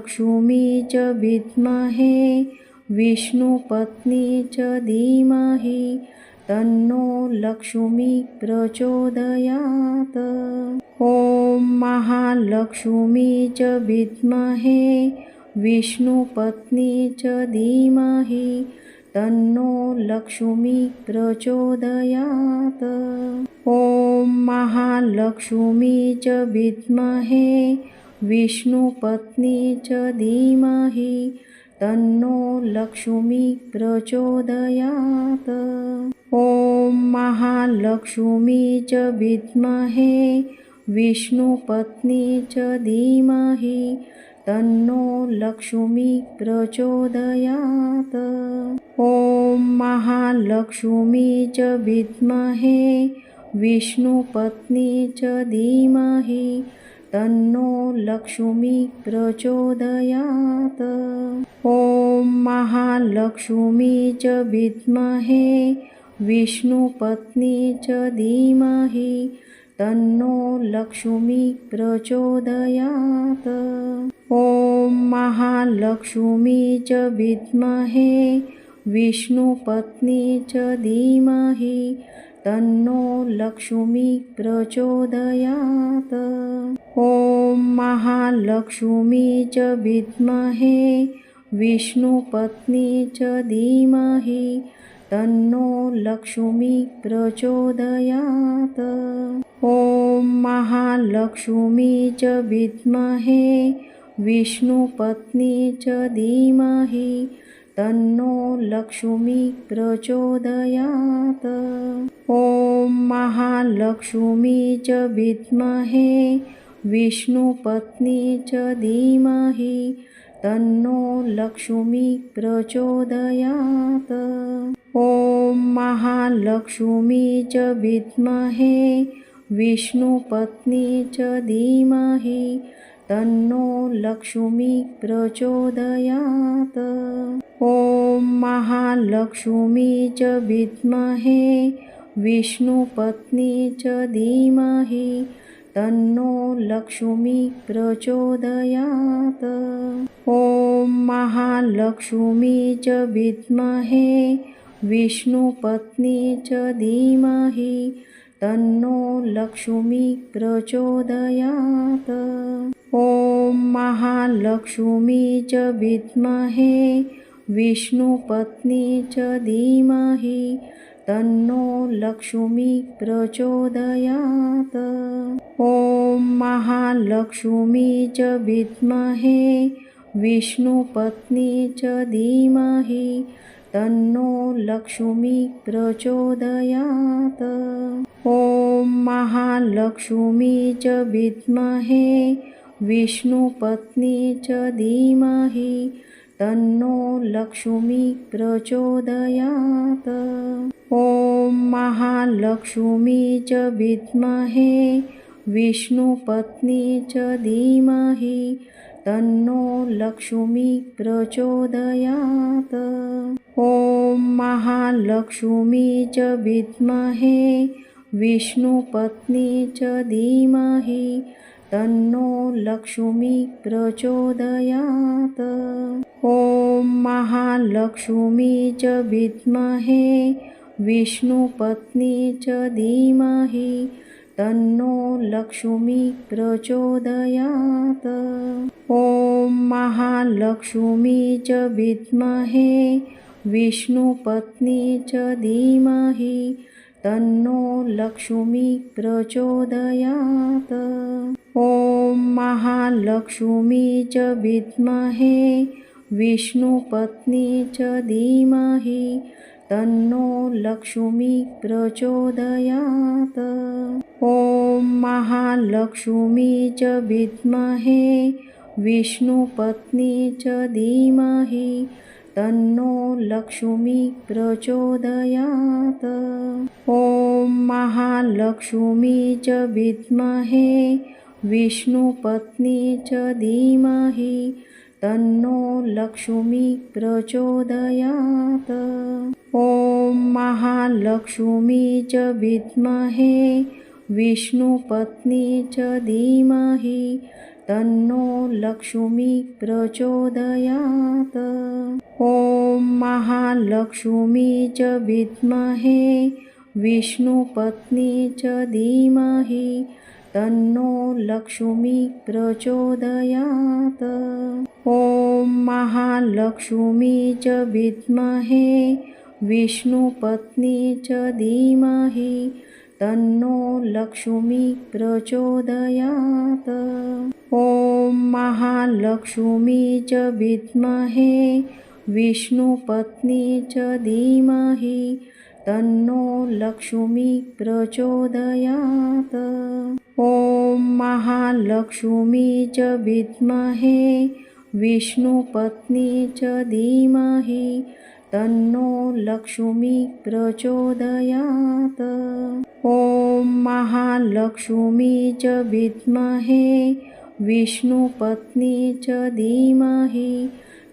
लक्ष्मी च विद्महे विष्णुपत्नी च धीमहि तन्नो लक्ष्मी प्रचोदयात्। ॐ महालक्ष्मी च विद्महे विष्णुपत्नी च धीमहि तन्नो लक्ष्मी प्रचोदयात्। ॐ महालक्ष्मी च विद्महे विष्णुपत्नी च धीमहि तन्नो लक्ष्मी प्रचोदयात्। ॐ महालक्ष्मी च विद्महे विष्णुपत्नी च धीमहि तन्नो लक्ष्मी प्रचोदयात्। ॐ महालक्ष्मी च विद्महे विष्णुपत्नी च धीमहि तन्नो लक्ष्मी प्रचोदयात्। ॐ महालक्ष्मी च विद्महे विष्णुपत्नी च धीमहि तन्नो लक्ष्मी प्रचोदयात्। ॐ महालक्ष्मी च विद्महे विष्णुपत्नी च धीमहि तन्नो लक्ष्मी प्रचोदयात्। ॐ महालक्ष्मी च विद्महे विष्णुपत्नी च धीमहि तन्नो लक्ष्मी प्रचोदयात्। ॐ महालक्ष्मी च विद्महे विष्णुपत्नी च धीमहि तन्नो लक्ष्मी प्रचोदयात्। ॐ महालक्ष्मी च विद्महे विष्णुपत्नी च धीमहि तन्नो लक्ष्मी प्रचोदयात्। ॐ महालक्ष्मी च विद्महे विष्णुपत्नी च धीमहि तन्नो लक्ष्मी प्रचोदयात्। ॐ महालक्ष्मी च विद्महे विष्णुपत्नी च धीमहि तन्नो लक्ष्मी प्रचोदयात्। ॐ महालक्ष्मी च विद्महे विष्णुपत्नी च धीमहि तन्नो लक्ष्मी प्रचोदयात्। ॐ महालक्ष्मी च विद्महे विष्णुपत्नी च धीमहि तन्नो लक्ष्मी प्रचोदयात्। ॐ महालक्ष्मी च विद्महे विष्णुपत्नी च धीमहि तन्नो लक्ष्मी प्रचोदयात्। ॐ महालक्ष्मी च विद्महे विष्णुपत्नी च धीमहि तन्नो लक्ष्मी प्रचोदयात्। ॐ महालक्ष्मी च विद्महे विष्णुपत्नी च धीमहि तन्नो लक्ष्मी प्रचोदयात्। ॐ महालक्ष्मी च विद्महे विष्णुपत्नी च धीमहि तन्नो लक्ष्मी प्रचोदयात्। ॐ महालक्ष्मी च विद्महे विष्णुपत्नी च धीमहि तन्नो लक्ष्मी प्रचोदयात्। ॐ महालक्ष्मी च विद्महे विष्णुपत्नी च धीमहि तन्नो लक्ष्मी प्रचोदयात्। ॐ महालक्ष्मी च विद्महे विष्णुपत्नी च धीमहि तन्नो लक्ष्मी प्रचोदयात्। ॐ महालक्ष्मी च विद्महे विष्णुपत्नी च धीमहि तन्नो लक्ष्मी प्रचोदयात्। ॐ महालक्ष्मी च विद्महे विष्णुपत्नी च धीमहि तन्नो लक्ष्मी प्रचोदयात्। ॐ महालक्ष्मी च विद्महे विष्णुपत्नी च धीमहि तन्नो लक्ष्मी प्रचोदयात्। ॐ महालक्ष्मी च विद्महे विष्णुपत्नी च धीमहि तन्नो लक्ष्मी प्रचोदयात्। ॐ महालक्ष्मी च विद्महे विष्णुपत्नी च धीमहि तन्नो लक्ष्मी प्रचोदयात्। ॐ महालक्ष्मी च विद्महे विष्णुपत्नी च धीमहि तन्नो लक्ष्मी प्रचोदयात्। ॐ महालक्ष्मी च विद्महे विष्णुपत्नी च धीमहि तन्नो लक्ष्मी प्रचोदयात्। ॐ महालक्ष्मी च विद्महे विष्णुपत्नी च धीमहि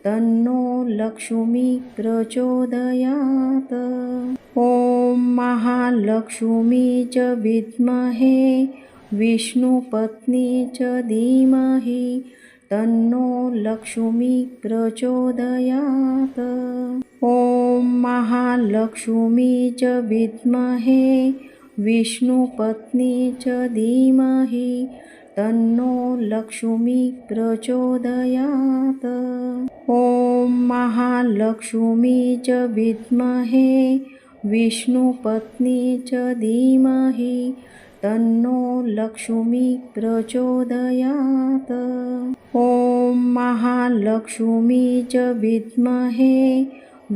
तन्नो लक्ष्मी प्रचोदयात्। ॐ महालक्ष्मी च विद्महे विष्णुपत्नी च धीमहि तन्नो लक्ष्मी प्रचोदयात्। ॐ महालक्ष्मी च विद्महे विष्णुपत्नी च धीमहि तन्नो लक्ष्मी प्रचोदयात्। ॐ महालक्ष्मी च विद्महे विष्णुपत्नी च धीमहि तन्नो लक्ष्मी प्रचोदयात्। ॐ महालक्ष्मी च विद्महे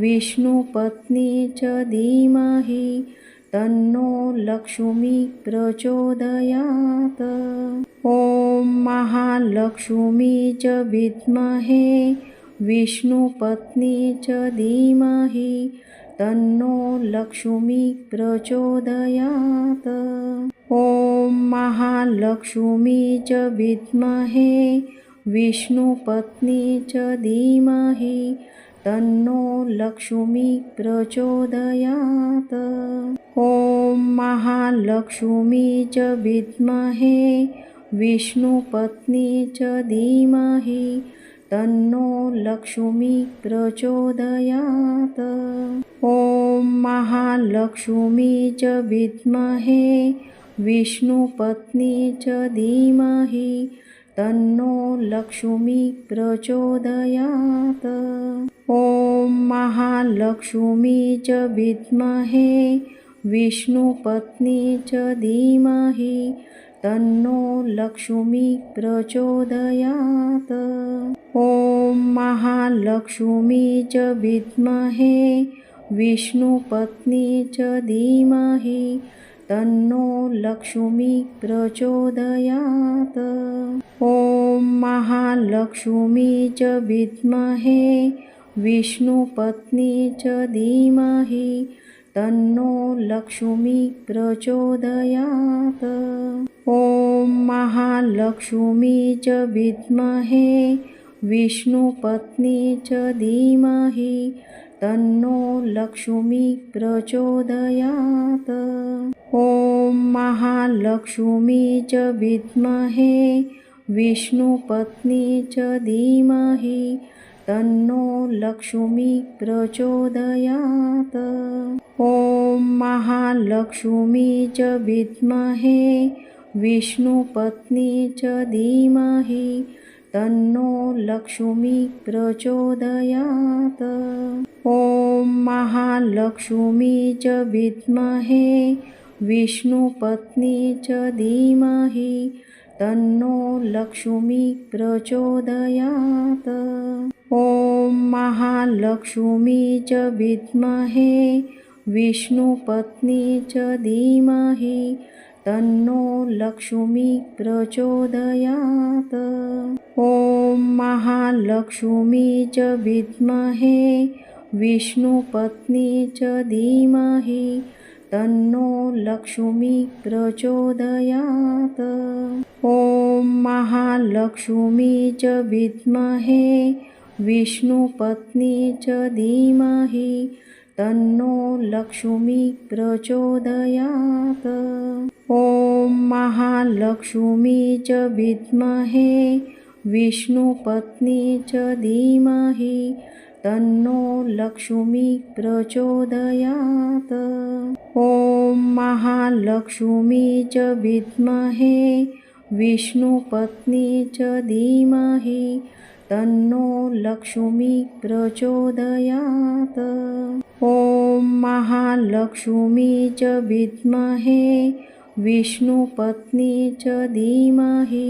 विष्णुपत्नी च धीमहि तन्नो लक्ष्मी प्रचोदयात्। ॐ महालक्ष्मी च विद्महे विष्णुपत्नी च धीमहि तन्नो लक्ष्मी प्रचोदयात्। ॐ महालक्ष्मी च विद्महे विष्णुपत्नी च धीमहि तन्नो लक्ष्मी प्रचोदयात्। ॐ महालक्ष्मी च विद्महे विष्णुपत्नी च धीमहि तन्नो लक्ष्मी प्रचोदयात्। ॐ महालक्ष्मी च विद्महे विष्णुपत्नी च धीमहि तन्नो लक्ष्मी प्रचोदयात्। ॐ महालक्ष्मी च विद्महे विष्णुपत्नी च धीमहि तन्नो लक्ष्मी प्रचोदयात्। ॐ महालक्ष्मी च विद्महे विष्णुपत्नी च धीमहि तन्नो लक्ष्मी प्रचोदयात्। ॐ महालक्ष्मी च विद्महे विष्णुपत्नी च धीमहि तन्नो लक्ष्मी प्रचोदयात्। ॐ महालक्ष्मी च विद्महे विष्णुपत्नी च धीमहि तन्नो लक्ष्मी प्रचोदयात्। ॐ महालक्ष्मी च विद्महे विष्णुपत्नी च धीमहि तन्नो लक्ष्मी प्रचोदयात्। ॐ महालक्ष्मी च विद्महे विष्णुपत्नी च धीमहि तन्नो लक्ष्मी प्रचोदयात्। ॐ महालक्ष्मी च विद्महे विष्णुपत्नी च धीमहि तन्नो लक्ष्मी प्रचोदयात्। ॐ महालक्ष्मी च विद्महे विष्णुपत्नी च धीमहि तन्नो लक्ष्मी प्रचोदयात्। ॐ महालक्ष्मी च विद्महे विष्णुपत्नी च धीमहि तन्नो लक्ष्मी प्रचोदयात्। ॐ महालक्ष्मी च विद्महे विष्णुपत्नी च धीमहि तन्नो लक्ष्मी प्रचोदयात्। ॐ महालक्ष्मी च विद्महे विष्णुपत्नी च धीमहि तन्नो लक्ष्मी प्रचोदयात्। ॐ महालक्ष्मी च विद्महे विष्णुपत्नी च धीमहि तन्नो लक्ष्मी प्रचोदयात्। ॐ महालक्ष्मी च विद्महे विष्णुपत्नी च धीमहि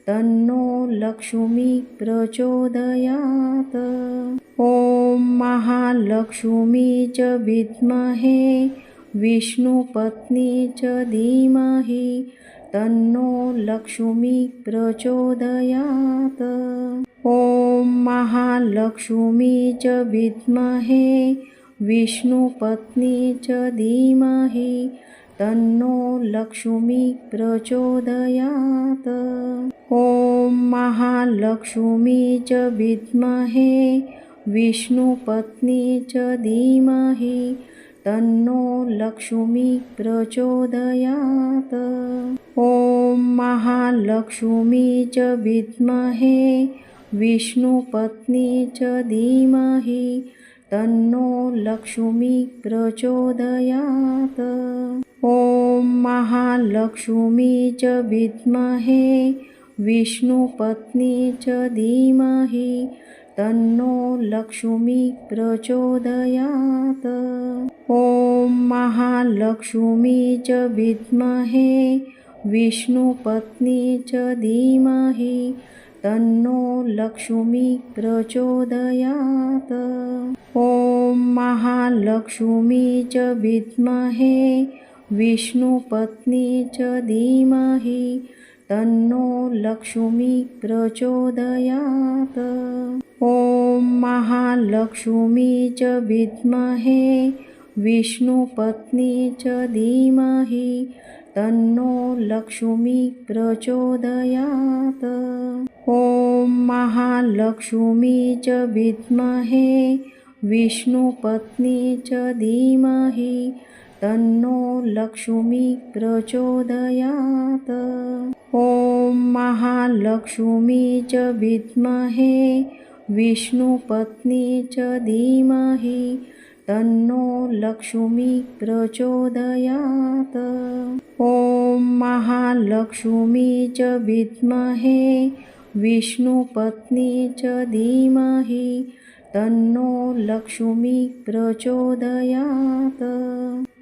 तन्नो लक्ष्मी प्रचोदयात्। ॐ महालक्ष्मी च विद्महे विष्णुपत्नी च धीमहि तन्नो लक्ष्मी प्रचोदयात्। ॐ महालक्ष्मी च विद्महे विष्णुपत्नी च धीमहि तन्नो लक्ष्मी प्रचोदयात्। ॐ महालक्ष्मी च विद्महे विष्णुपत्नी च धीमहि तन्नो लक्ष्मी प्रचोदयात्। ॐ महालक्ष्मी च विद्महे विष्णुपत्नी च धीमहि तन्नो लक्ष्मी प्रचोदयात्। ॐ महालक्ष्मी च विद्महे विष्णुपत्नी च धीमहि तन्नो लक्ष्मी प्रचोदयात्। ॐ महालक्ष्मी च विद्महे विष्णुपत्नी च धीमहि तन्नो लक्ष्मी प्रचोदयात्। ॐ महालक्ष्मी च विद्महे विष्णुपत्नी च धीमहि तन्नो लक्ष्मी प्रचोदयात्। ॐ महालक्ष्मी च विद्महे विष्णुपत्नी च धीमहि तन्नो लक्ष्मी प्रचोदयात्। ॐ महालक्ष्मी च विद्महे विष्णुपत्नी च धीमहि तन्नो लक्ष्मी प्रचोदयात्। ॐ महालक्ष्मी च विद्महे विष्णुपत्नी च धीमहि तन्नो लक्ष्मी प्रचोदयात्। ॐ महालक्ष्मी च विद्महे विष्णुपत्नी च धीमहि तन्नो लक्ष्मी प्रचोदयात्।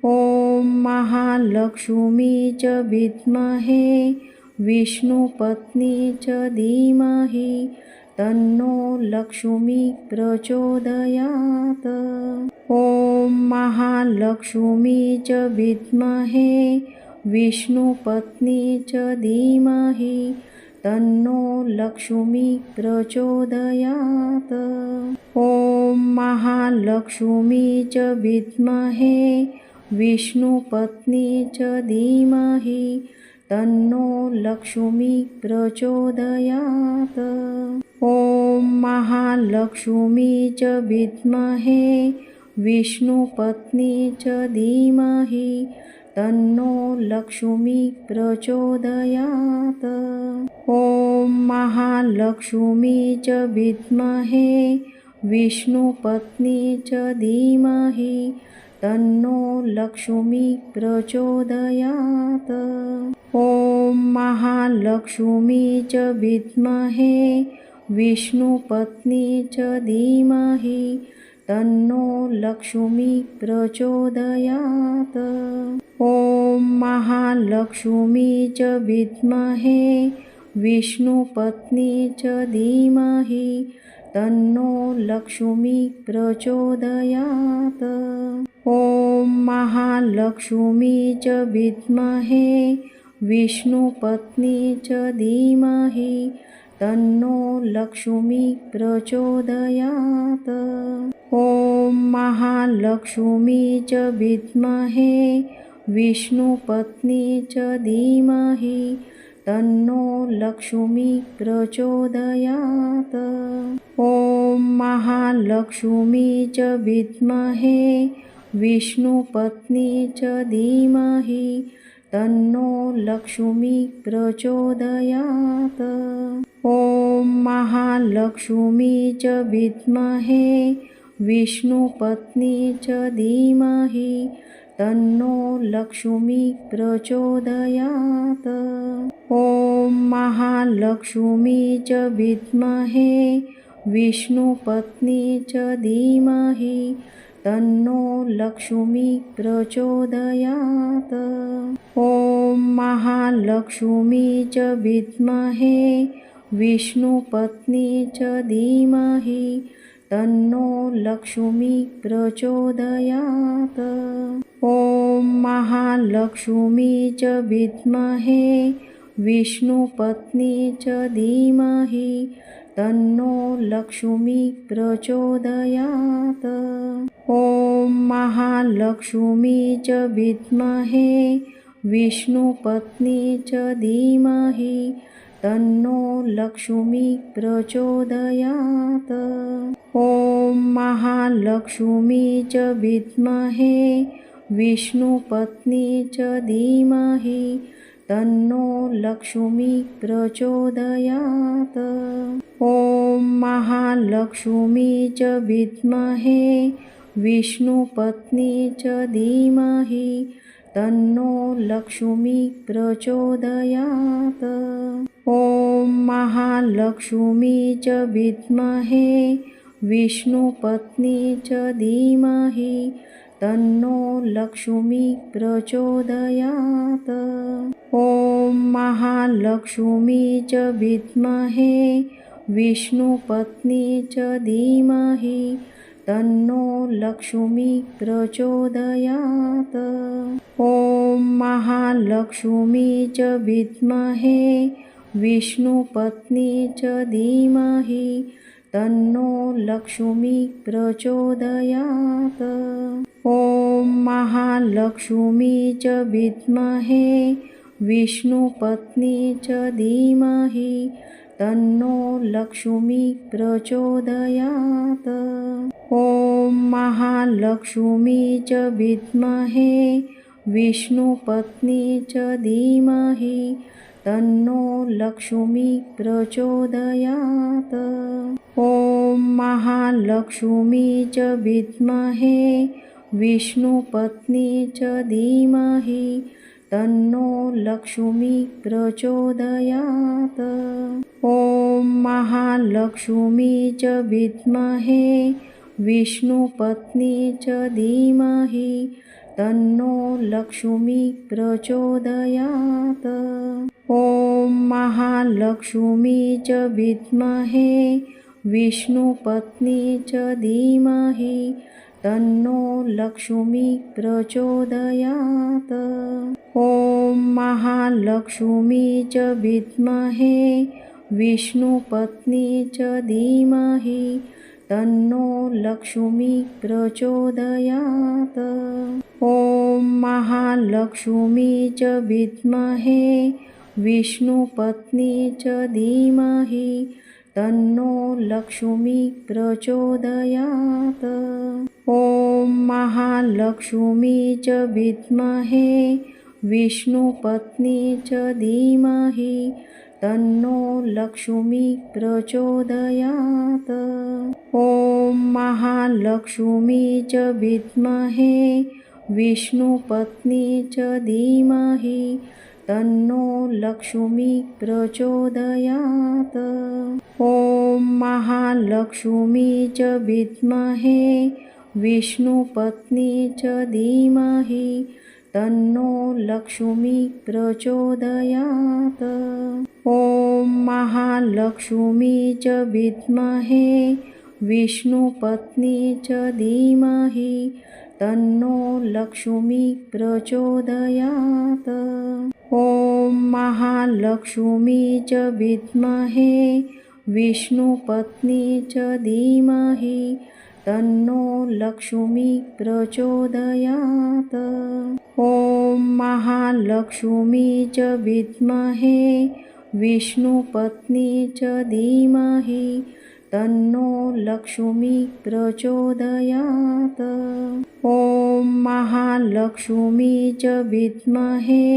ॐ महालक्ष्मी च विद्महे विष्णुपत्नी च धीमहि तन्नो लक्ष्मी प्रचोदयात्। ॐ महालक्ष्मी च विद्महे विष्णुपत्नी च धीमहि तन्नो लक्ष्मी प्रचोदयात्। ॐ महालक्ष्मी च विद्महे विष्णुपत्नी च धीमहि तन्नो लक्ष्मी प्रचोदयात्। ॐ महालक्ष्मी च विद्महे विष्णुपत्नी च धीमहि तन्नो लक्ष्मी प्रचोदयात्। ॐ महालक्ष्मी च विद्महे विष्णुपत्नी च धीमहि तन्नो लक्ष्मी प्रचोदयात्। ॐ महालक्ष्मी च विद्महे विष्णुपत्नी च धीमहि तन्नो लक्ष्मी प्रचोदयात्। ॐ महालक्ष्मी च विद्महे विष्णुपत्नी च धीमहि तन्नो लक्ष्मी प्रचोदयात्। ॐ महालक्ष्मी च विद्महे विष्णुपत्नी च धीमहि तन्नो लक्ष्मी प्रचोदयात्। ॐ महालक्ष्मी च विद्महे विष्णुपत्नी च धीमहि तन्नो लक्ष्मी प्रचोदयात्। ॐ महालक्ष्मी च विद्महे विष्णुपत्नी च धीमहि तन्नो लक्ष्मी प्रचोदयात्। ॐ महालक्ष्मी च विद्महे विष्णुपत्नी च धीमहि तन्नो लक्ष्मी प्रचोदयात्। ॐ महालक्ष्मी च विद्महे विष्णुपत्नी च धीमहि तन्नो लक्ष्मी प्रचोदयात्। ॐ महालक्ष्मी च विद्महे विष्णुपत्नी च धीमहि तन्नो लक्ष्मी प्रचोदयात्। ॐ महालक्ष्मी च विद्महे विष्णुपत्नी च धीमहि तन्नो लक्ष्मी प्रचोदयात्। ॐ महालक्ष्मी च विद्महे विष्णुपत्नी च धीमहि तन्नो लक्ष्मी प्रचोदयात्। ॐ महालक्ष्मी च विद्महे विष्णुपत्नी च धीमहि तन्नो लक्ष्मी प्रचोदयात्। ॐ महालक्ष्मी च विद्महे विष्णुपत्नी च धीमहि तन्नो लक्ष्मी प्रचोदयात्। ॐ महालक्ष्मी च विद्महे विष्णुपत्नी च धीमहि तन्नो लक्ष्मी प्रचोदयात्। ॐ महालक्ष्मी च विद्महे विष्णुपत्नी च धीमहि तन्नो लक्ष्मी प्रचोदयात्। ॐ महालक्ष्मी च विद्महे विष्णुपत्नी च धीमहि तन्नो लक्ष्मी प्रचोदयात्। ॐ महालक्ष्मी च विद्महे विष्णुपत्नी च धीमहि तन्नो लक्ष्मी प्रचोदयात्। ॐ महालक्ष्मी च विद्महे विष्णुपत्नी च धीमहि तन्नो लक्ष्मी प्रचोदयात्। ॐ महालक्ष्मी च विद्महे विष्णुपत्नी च धीमहि तन्नो लक्ष्मी प्रचोदयात्। ॐ महालक्ष्मी च विद्महे विष्णुपत्नी च धीमहि तन्नो लक्ष्मी प्रचोदयात्। ॐ महालक्ष्मी च विद्महे विष्णुपत्नी च धीमहि तन्नो लक्ष्मी प्रचोदयात्। ॐ महालक्ष्मी च विद्महे विष्णुपत्नी च धीमहि तन्नो लक्ष्मी प्रचोदयात्। ॐ महालक्ष्मी च विद्महे विष्णुपत्नी च धीमहि तन्नो लक्ष्मी प्रचोदयात्। ॐ महालक्ष्मी च विद्महे विष्णुपत्नी च धीमहि तन्नो लक्ष्मी प्रचोदयात्। ॐ महालक्ष्मी च विद्महे विष्णुपत्नी च धीमहि तन्नो लक्ष्मी प्रचोदयात्। ॐ महालक्ष्मी च विद्महे विष्णुपत्नी च धीमहि तन्नो लक्ष्मी प्रचोदयात्। ॐ महालक्ष्मी च विद्महे विष्णुपत्नी च धीमहि तन्नो लक्ष्मी प्रचोदयात्। ॐ महालक्ष्मी च विद्महे विष्णुपत्नी च धीमहि तन्नो लक्ष्मी प्रचोदयात्। ॐ ॐ महालक्ष्मी च विद्महे विष्णुपत्नी च धीमहि तन्नो लक्ष्मी प्रचोदयात्। ॐ महालक्ष्मी च विद्महे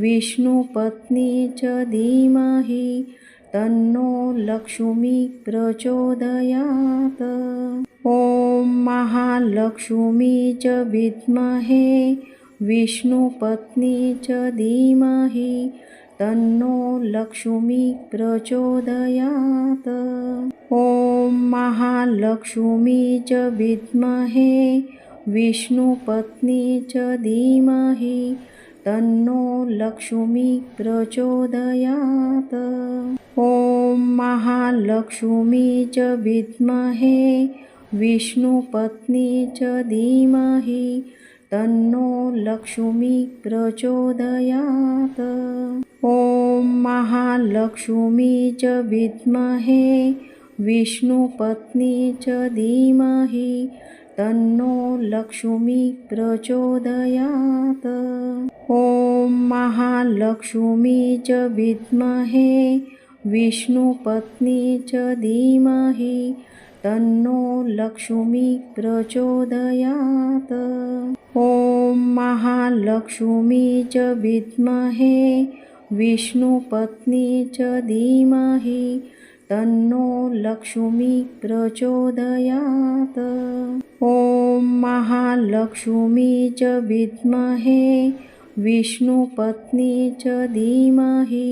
विष्णुपत्नी च धीमहि तन्नो लक्ष्मी प्रचोदयात्। ॐ महालक्ष्मी च विद्महे विष्णुपत्नी च धीमहि तन्नो लक्ष्मी प्रचोदयात्। ॐ महालक्ष्मी च विद्महे विष्णुपत्नी च धीमहि तन्नो लक्ष्मी प्रचोदयात्। ॐ महालक्ष्मी च विद्महे विष्णुपत्नी च धीमहि तन्नो लक्ष्मी प्रचोदयात्। ॐ महालक्ष्मी च विद्महे विष्णुपत्नी च धीमहि तन्नो लक्ष्मी प्रचोदयात्। ॐ महालक्ष्मी च विद्महे विष्णुपत्नी च धीमहि तन्नो लक्ष्मी प्रचोदयात्। ॐ महालक्ष्मी च विद्महे विष्णुपत्नी च धीमहि तन्नो लक्ष्मी प्रचोदयात्। ॐ महालक्ष्मी च विद्महे विष्णुपत्नी च धीमहि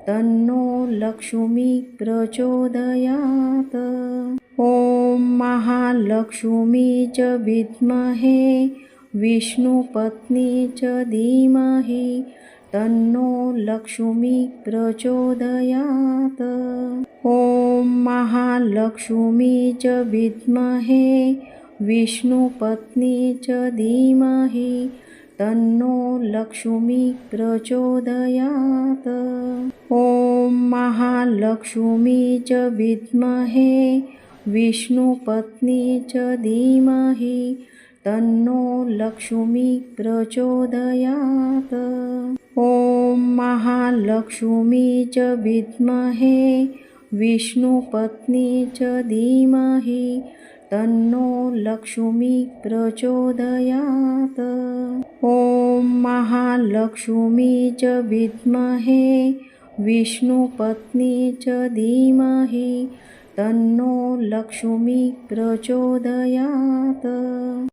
तन्नो लक्ष्मी प्रचोदयात्। ॐ महालक्ष्मी च विद्महे विष्णुपत्नी च धीमहि तन्नो लक्ष्मी प्रचोदयात्। ॐ महालक्ष्मी च विद्महे विष्णुपत्नी च धीमहि तन्नो लक्ष्मी प्रचोदयात्। ॐ महालक्ष्मी च विद्महे विष्णुपत्नी च धीमहि तन्नो लक्ष्मी प्रचोदयात्। ॐ महालक्ष्मी च विद्महे विष्णुपत्नी च धीमहि तन्नो लक्ष्मी प्रचोदयात्। ॐ महालक्ष्मी च विद्महे विष्णुपत्नी च धीमहि तन्नो लक्ष्मी प्रचोदयात्।